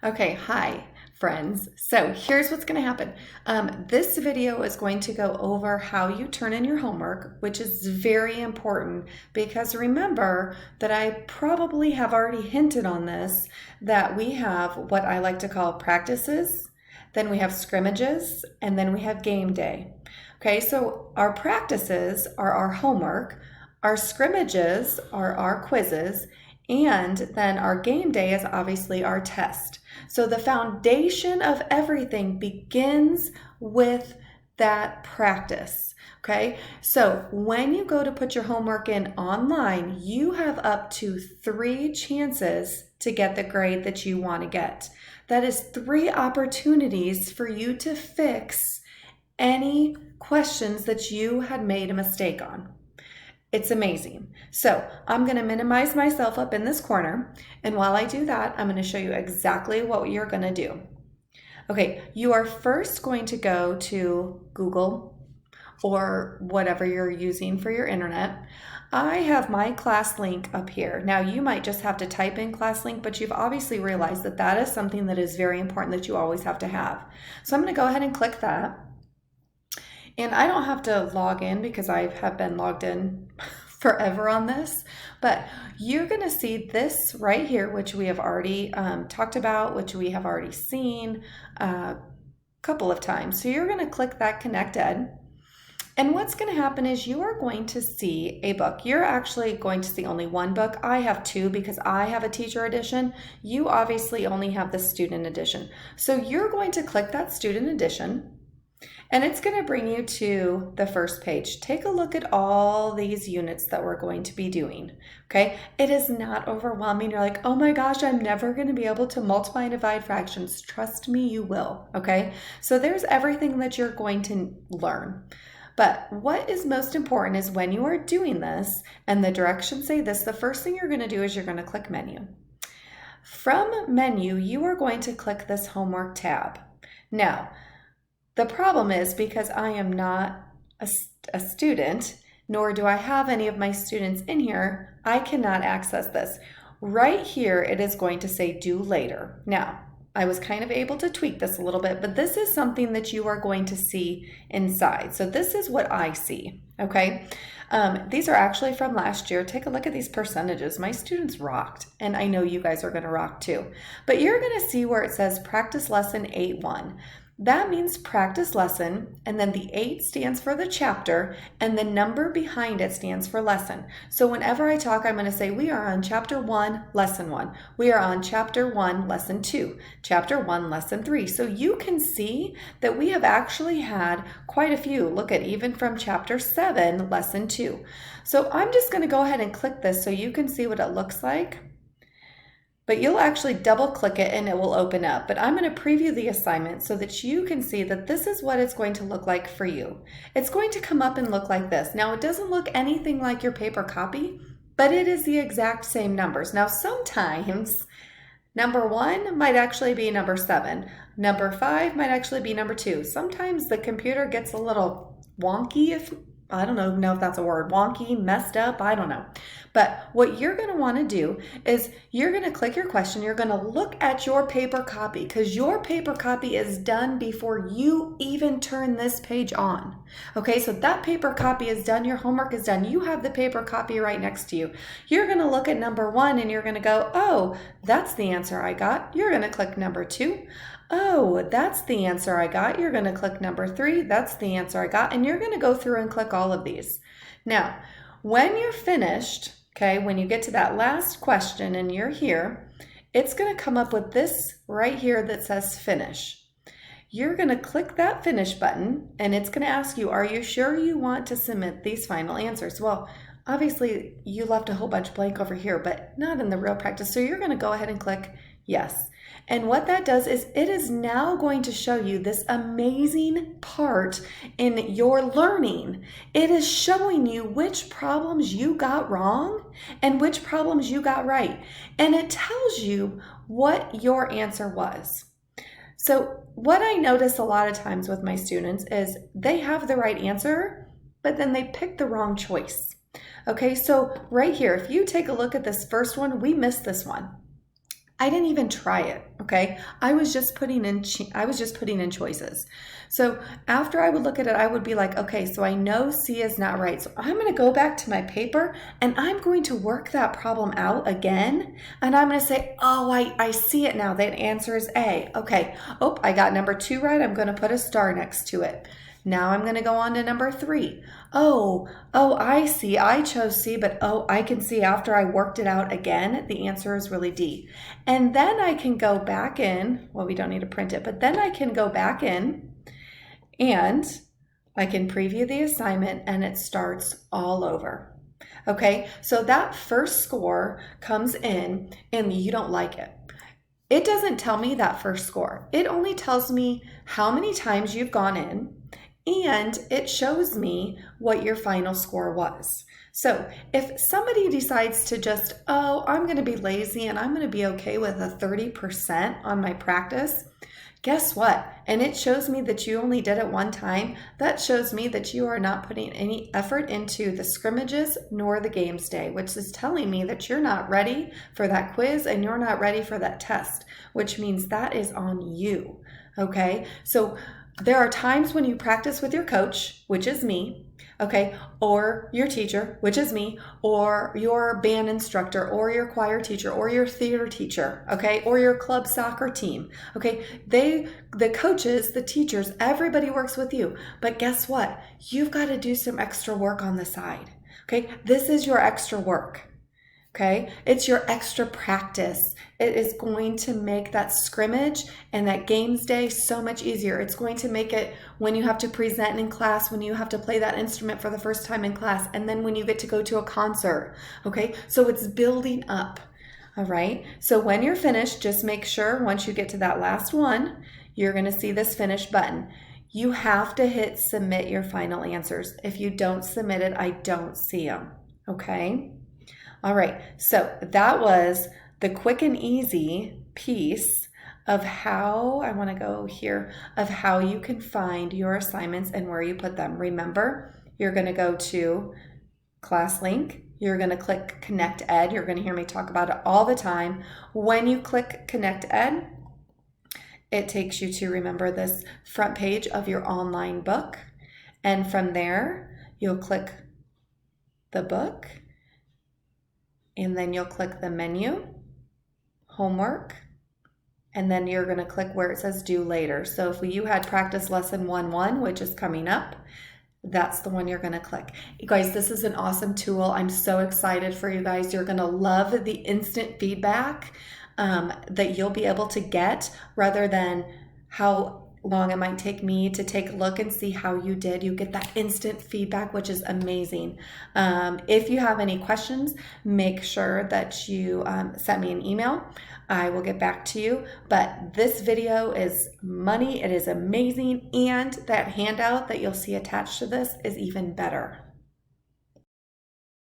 Okay, hi friends. So here's what's going to happen. This video is going to go over how you turn in your homework, which is very important because remember that I probably have already hinted on this, that we have what I like to call practices, then we have scrimmages, and then we have game day. Okay, so our practices are our homework, our scrimmages are our quizzes, and then our game day is obviously our test. So the foundation of everything begins with that practice. Okay, so when you go to put your homework in online, you have up to 3 chances to get the grade that you want to get. That is 3 opportunities for you to fix any questions that you had made a mistake on. It's amazing. So I'm going to minimize myself up in this corner. And while I do that, I'm going to show you exactly what you're going to do. Okay, you are first going to go to Google or whatever you're using for your internet. I have my class link up here. Now you might just have to type in class link, but you've obviously realized that that is something that is very important that you always have to have. So I'm going to go ahead and click that. And I don't have to log in because I have been logged in forever on this, but you're going to see this right here, which we have already talked about, which we have already seen a couple of times. So you're going to click that ConnectED. And what's going to happen is you are going to see a book. You're actually going to see only one book. I have 2 because I have a teacher edition. You obviously only have the student edition. So you're going to click that student edition. And it's going to bring you to the first page. Take a look at all these units that we're going to be doing, okay? It is not overwhelming. You're like, oh my gosh, I'm never going to be able to multiply and divide fractions. Trust me, you will, okay? So there's everything that you're going to learn. But what is most important is when you are doing this, and the directions say this, the first thing you're going to do is you're going to click menu. From menu, you are going to click this homework tab. Now, the problem is because I am not a student, nor do I have any of my students in here, I cannot access this. Right here, it is going to say do later. Now, I was kind of able to tweak this a little bit, but this is something that you are going to see inside. So this is what I see, okay? These are actually from last year. Take a look at these percentages. My students rocked, and I know you guys are going to rock too. But you're going to see where it says practice lesson 8-1. That means practice lesson, and then the 8 stands for the chapter, and the number behind it stands for lesson. So whenever I talk, I'm going to say we are on chapter 1, lesson 1. We are on chapter 1, lesson 2, chapter 1, lesson 3. So you can see that we have actually had quite a few. Look at even from chapter 7, lesson 2. So I'm just going to go ahead and click this so you can see what it looks like. But you'll actually double click it and it will open up. But I'm going to preview the assignment so that you can see that this is what it's going to look like for you. It's going to come up and look like this. Now it doesn't look anything like your paper copy, but it is the exact same numbers. Now sometimes number 1 might actually be number 7. Number 5 might actually be number 2. Sometimes the computer gets a little wonky, if I don't know if that's a word, wonky, messed up, I don't know. But what you're going to want to do is you're going to click your question. You're going to look at your paper copy because your paper copy is done before you even turn this page on. Okay, so that paper copy is done. Your homework is done. You have the paper copy right next to you. You're going to look at number 1 and you're going to go, oh, that's the answer I got. You're going to click number 2. Oh, that's the answer I got. You're going to click number 3. That's the answer I got. And you're going to go through and click all of these. Now, when you're finished, okay, when you get to that last question and you're here, it's going to come up with this right here that says finish. You're going to click that finish button and it's going to ask you, are you sure you want to submit these final answers? Well, obviously you left a whole bunch blank over here, but not in the real practice. So you're going to go ahead and click yes. And what that does is it is now going to show you this amazing part in your learning. It is showing you which problems you got wrong and which problems you got right. And it tells you what your answer was. So what I notice a lot of times with my students is they have the right answer, but then they pick the wrong choice. Okay, so right here, if you take a look at this first one, we missed this one. I didn't even try it, Okay, I was just putting in choices. So after I would look at it, I would be like, okay, so I know C is not right. So I'm going to go back to my paper and I'm going to work that problem out again. And I'm going to say, oh, I see it now. That answer is A. Okay. Oh, I got number 2 right. I'm going to put a star next to it. Now I'm going to go on to number 3. Oh, I see. I chose C, but I can see after I worked it out again, the answer is really D. And then I can go back in. Well, we don't need to print it, but then I can go back in and I can preview the assignment and it starts all over. Okay, so that first score comes in and you don't like it. It doesn't tell me that first score. It only tells me how many times you've gone in, and it shows me what your final score was. So if somebody decides to just, I'm going to be lazy and I'm going to be okay with a 30% on my practice, guess what? And it shows me that you only did it one time. That shows me that you are not putting any effort into the scrimmages nor the games day, which is telling me that you're not ready for that quiz and you're not ready for that test, which means that is on you. Okay? So there are times when you practice with your coach, which is me, okay, or your teacher, which is me, or your band instructor, or your choir teacher, or your theater teacher, okay, or your club soccer team, okay. The coaches, the teachers, everybody works with you. But guess what? You've got to do some extra work on the side, okay? This is your extra work. Okay, it's your extra practice. It is going to make that scrimmage and that games day so much easier. It's going to make it when you have to present in class, when you have to play that instrument for the first time in class, and then when you get to go to a concert. Okay, so it's building up. All right, so when you're finished, just make sure once you get to that last one, you're going to see this finish button. You have to hit submit your final answers. If you don't submit it, I don't see them. Okay. All right, so that was the quick and easy piece of how, I want to go here, of how you can find your assignments and where you put them. Remember, you're going to go to class link. You're going to click ConnectED. You're going to hear me talk about it all the time. When you click ConnectED, it takes you to, remember, this front page of your online book. And from there, you'll click the book. And then you'll click the menu, homework, and then you're going to click where it says due later. So if you had practice lesson 1-1, which is coming up, that's the one you're going to click. You guys, this is an awesome tool. I'm so excited for you guys. You're going to love the instant feedback that you'll be able to get rather than how long it might take me to take a look and see how you did. You get that instant feedback, which is amazing. If you have any questions, make sure that you send me an email. I will get back to you. But this video is money. It is amazing. And that handout that you'll see attached to this is even better.